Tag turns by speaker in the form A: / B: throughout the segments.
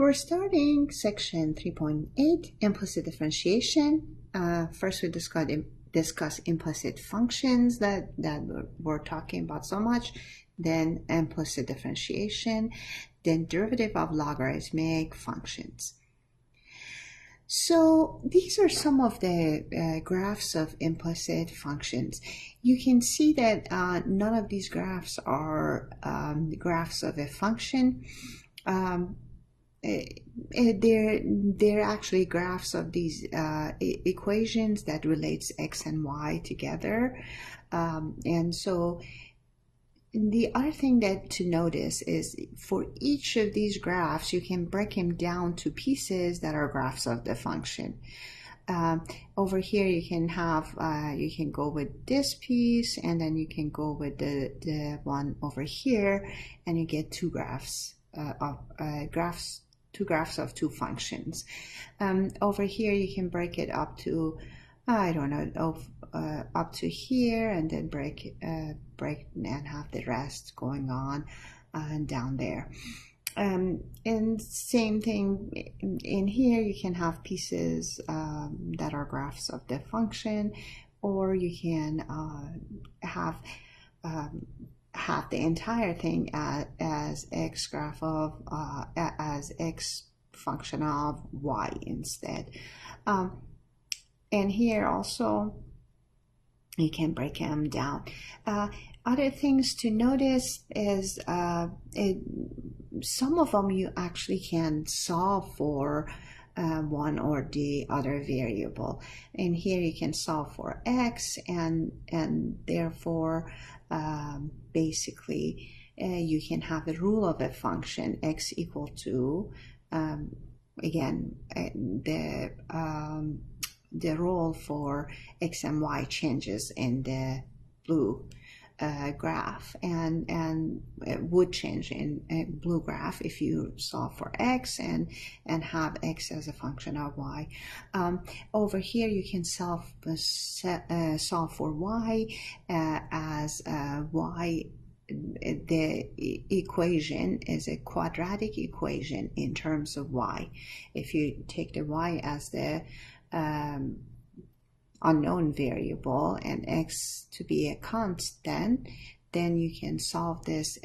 A: We're starting section 3.8, implicit differentiation. First we discuss implicit functions that we're talking about so much, then implicit differentiation, then derivative of logarithmic functions. So these are some of the graphs of implicit functions. You can see that none of these graphs are graphs of a function. They're actually graphs of these equations that relates x and y together. And so the other thing that to notice is for each of these graphs, you can break them down to pieces that are graphs of the function. Over here, you can have, you can go with this piece, and then you can go with the one over here, and you get two graphs two graphs of two functions. Over here, you can break it up to, I don't know, up to here, and then break and have the rest going on and down there. And same thing in here, you can have pieces that are graphs of the function, or you can have the entire thing as x graph of as x function of y instead. And here also you can break them down. Other things to notice is some of them you actually can solve for one or the other variable. And here you can solve for x, and therefore basically you can have the rule of a function x equal to again the role for x and y changes in the blue graph, and it would change in a blue graph if you solve for x and have x as a function of y. Over here you can solve for y as y. The equation is a quadratic equation in terms of y. If you take the y as the unknown variable and x to be a constant, then you can solve this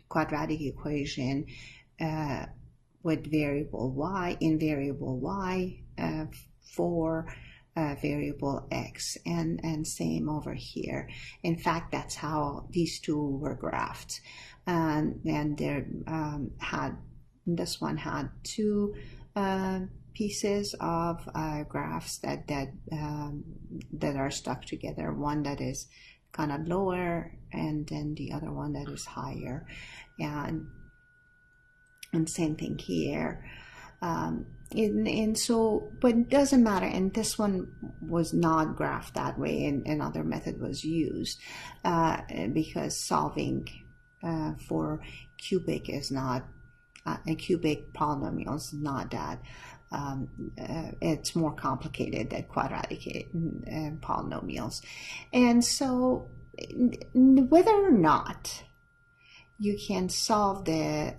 A: quadratic equation with variable y for variable x, and same over here. In fact, that's how these two were graphed, and there this one had two pieces of graphs that are stuck together, one that is kind of lower and then the other one that is higher, and same thing here. And so, but it doesn't matter, and this one was not graphed that way, and another method was used because solving for cubic is not a cubic polynomial is not that it's more complicated than quadratic polynomials. And so whether or not you can solve the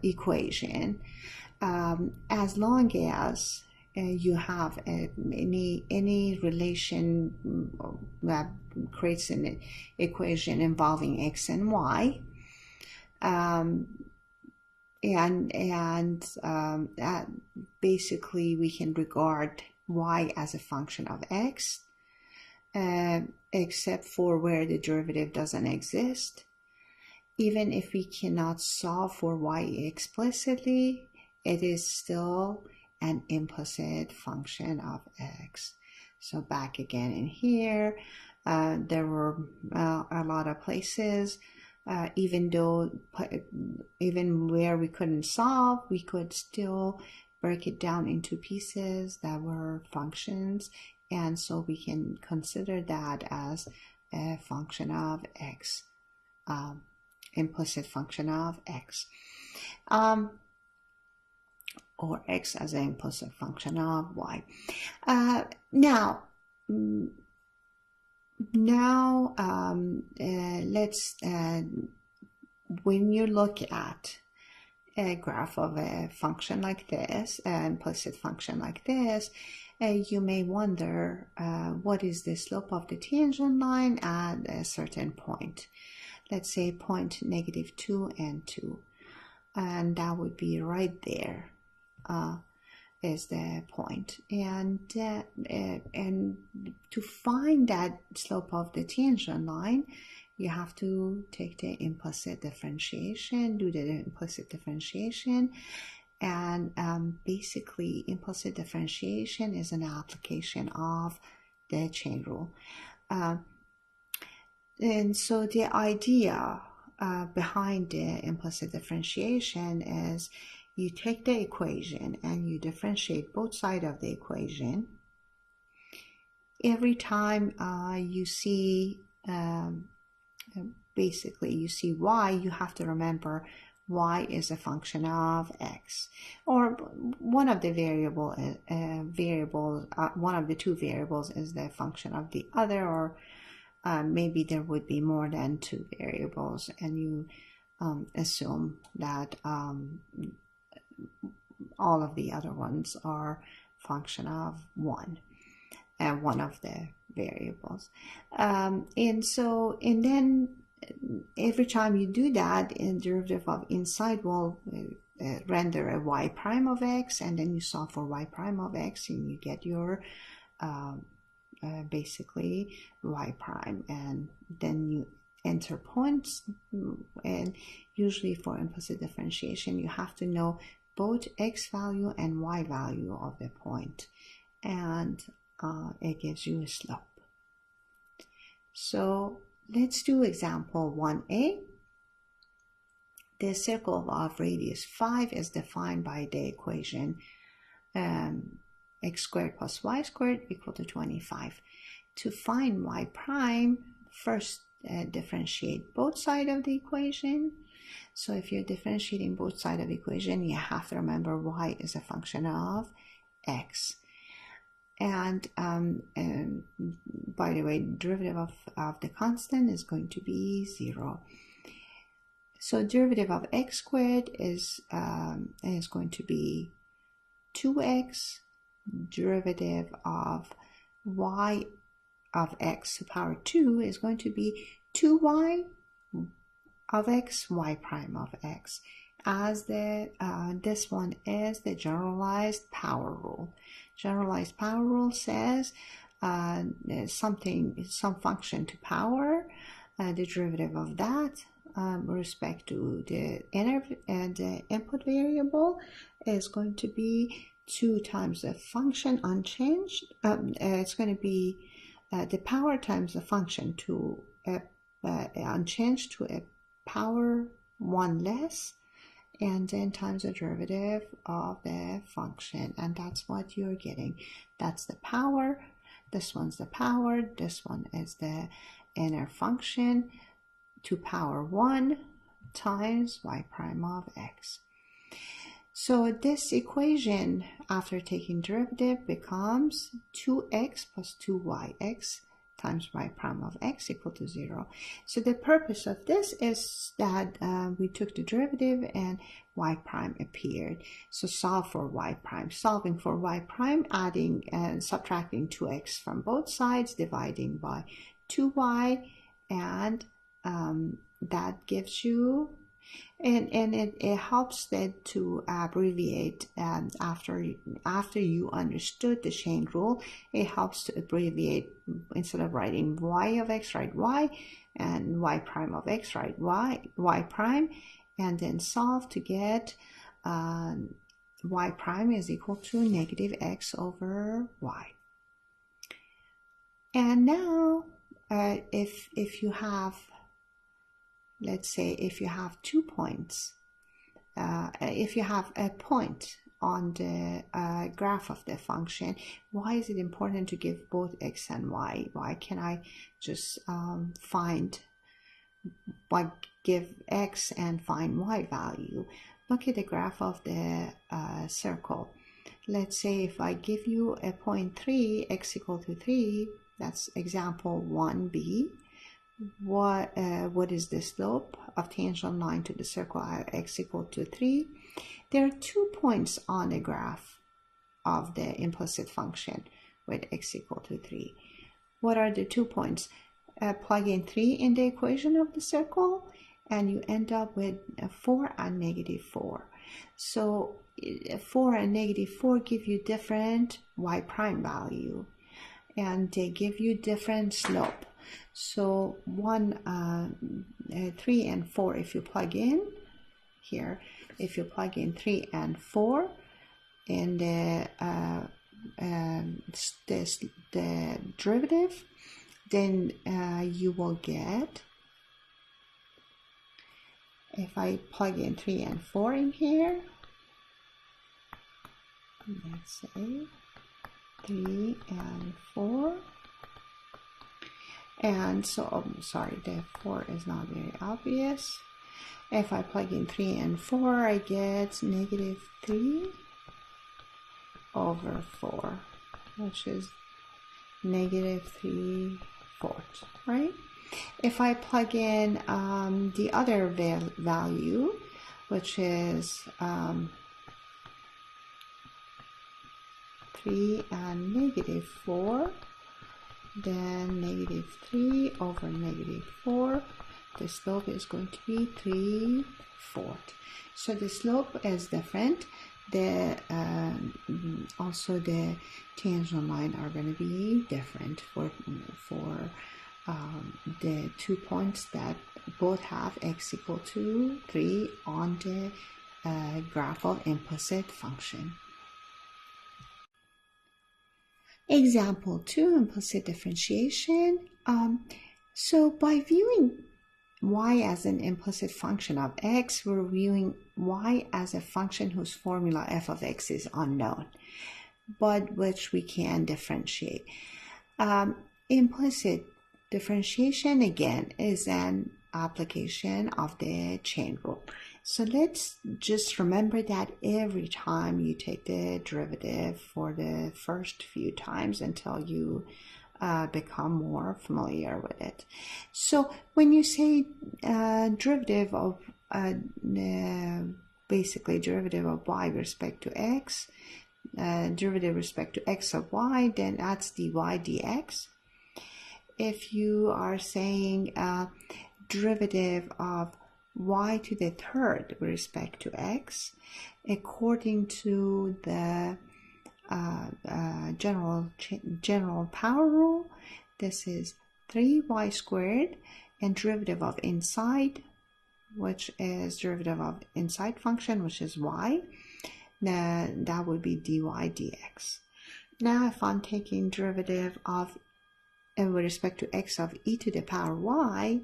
A: equation, as long as you have any relation that creates an equation involving x and y, basically we can regard y as a function of x, except for where the derivative doesn't exist. Even if we cannot solve for y explicitly, it is still an implicit function of x. So back again in here, there were a lot of places, even where we couldn't solve, we could still break it down into pieces that were functions, and so we can consider that as a function of x, implicit function of x, or x as an implicit function of y. Now let's when you look at a graph of a function like this, an implicit function like this, you may wonder what is the slope of the tangent line at a certain point. Let's say point -2 and 2, and that would be right there is the point. And to find that slope of the tangent line, you have to take the implicit differentiation, do the implicit differentiation. And basically, implicit differentiation is an application of the chain rule. And so the idea behind the implicit differentiation is you take the equation and you differentiate both sides of the equation. Every time you see, basically you see y, you have to remember y is a function of x, or one of the one of the two variables is the function of the other, or maybe there would be more than two variables, and you assume that all of the other ones are function of one of the variables. And then every time you do that, in derivative of inside will render a y prime of x, and then you solve for y prime of x, and you get your basically y prime, and then you enter points. And usually for implicit differentiation, you have to know both x value and y value of the point, and it gives you a slope. So let's do example 1a. The circle of radius 5 is defined by the equation x squared plus y squared equal to 25. To find y prime, first differentiate both sides of the equation. So if you're differentiating both sides of the equation, you have to remember y is a function of x. And by the way, derivative of the constant is going to be 0. So derivative of x squared is going to be 2x. Derivative of y of x to the power 2 is going to be 2y of x, y prime of x. As this one is the generalized power rule. Generalized power rule says some function to power, the derivative of that with respect to the input variable is going to be 2 times the function unchanged. It's going to be the power times the function to unchanged to a power 1 less, and then times the derivative of the function, and that's what you're getting. That's the power, this one's the power, this one is the inner function to power 1 times y prime of x. So this equation, after taking derivative, becomes 2x plus 2yx times y prime of x equal to 0. So the purpose of this is that we took the derivative and y prime appeared. So solve for y prime. Solving for y prime, adding and subtracting 2x from both sides, dividing by 2y, and that gives you, and it helps that to abbreviate. After you understood the chain rule, it helps to abbreviate. Instead of writing y of x, write y, and y prime of x, write y prime, and then solve to get y prime is equal to negative x over y. And now if you have, let's say, if you have 2 points, if you have a point on the graph of the function, why is it important to give both x and y? Why can I just give x and find y value? Look at the graph of the circle. Let's say if I give you a point 3, x equal to 3, that's example 1b. What is the slope of tangent line to the circle at x equal to 3, there are 2 points on the graph of the implicit function with x equal to 3. What are the 2 points? Plug in 3 in the equation of the circle, and you end up with 4 and -4. So 4 and -4 give you different y prime value, and they give you different slope. So 3 and 4, if you plug in here, if you plug in 3 and 4 in the derivative, then you will get, if I plug in 3 and 4 in here, let's say 3 and 4, and so, sorry, the 4 is not very obvious. If I plug in 3 and 4, I get -3 over 4, which is -3/4, right? If I plug in the other value, which is 3 and -4, then -3 over -4, the slope is going to be 3/4. So the slope is different. Also the tangent line are going to be different for the 2 points that both have x equal to 3 on the graph of implicit function. Example 2, implicit differentiation. So by viewing y as an implicit function of x, we're viewing y as a function whose formula f of x is unknown, but which we can differentiate. Implicit differentiation, again, is an application of the chain rule. So let's just remember that every time you take the derivative for the first few times until you become more familiar with it. So when you say derivative of basically derivative of y with respect to x, derivative with respect to x of y, then that's dy dx. If you are saying derivative of y to the third with respect to x, according to the general power rule, this is 3y squared, and derivative of inside, which is derivative of inside function, which is y, that would be dy dx. Now if I'm taking derivative of with respect to x of e to the power y,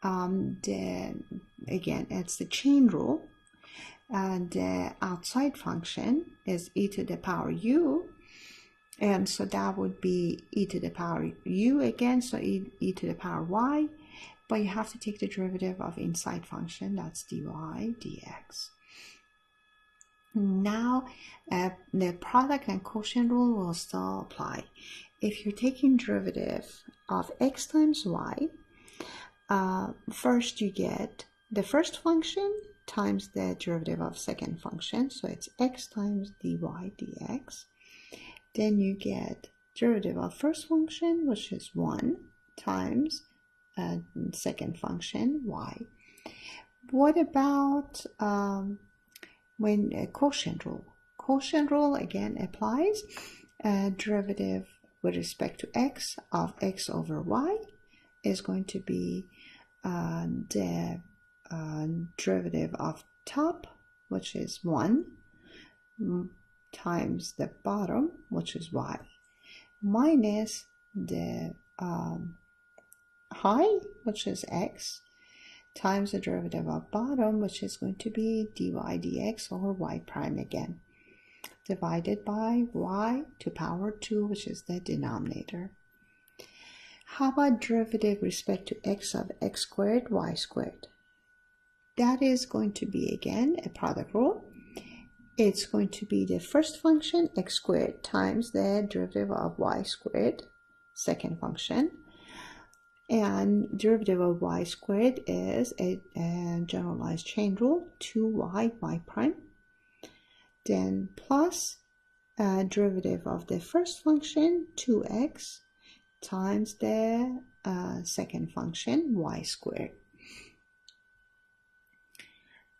A: again, it's the chain rule. The outside function is e to the power u, and so that would be e to the power u again, so e to the power y, but you have to take the derivative of inside function, that's dy dx. Now the product and quotient rule will still apply. If you're taking derivative of x times y, first you get the first function times the derivative of second function, so it's x times dy dx. Then you get derivative of first function, which is 1, times second function y. What about when quotient rule? Quotient rule again applies. Derivative with respect to x of x over y is going to be the derivative of top, which is 1, times the bottom, which is y, minus the high, which is x, times the derivative of bottom, which is going to be dy dx over y prime again, divided by y to power 2, which is the denominator. How about derivative with respect to x of x squared, y squared? That is going to be, again, a product rule. It's going to be the first function, x squared, times the derivative of y squared, second function. And derivative of y squared is a generalized chain rule, 2y, y prime. Then plus derivative of the first function, 2x, times the second function, y squared.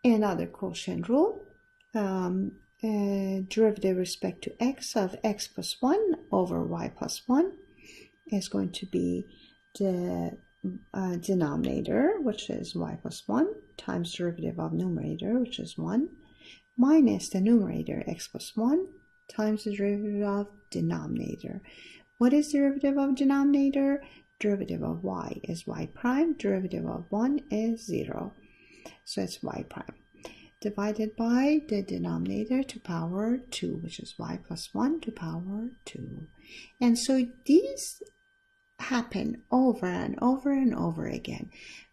A: Another quotient rule, derivative respect to x of x plus 1 over y plus 1 is going to be the denominator, which is y plus 1, times derivative of numerator, which is 1, minus the numerator, x plus 1, times the derivative of denominator. What is derivative of denominator? Derivative of y is y prime, derivative of 1 is 0. So it's y prime. Divided by the denominator to power 2, which is y plus 1 to power 2. And so these happen over and over and over again.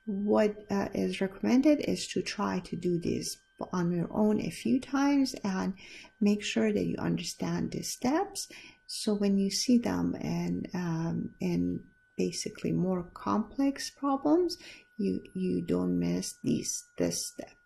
A: What is recommended is to try to do this on your own a few times and make sure that you understand the steps, so when you see them in basically more complex problems, you don't miss this step.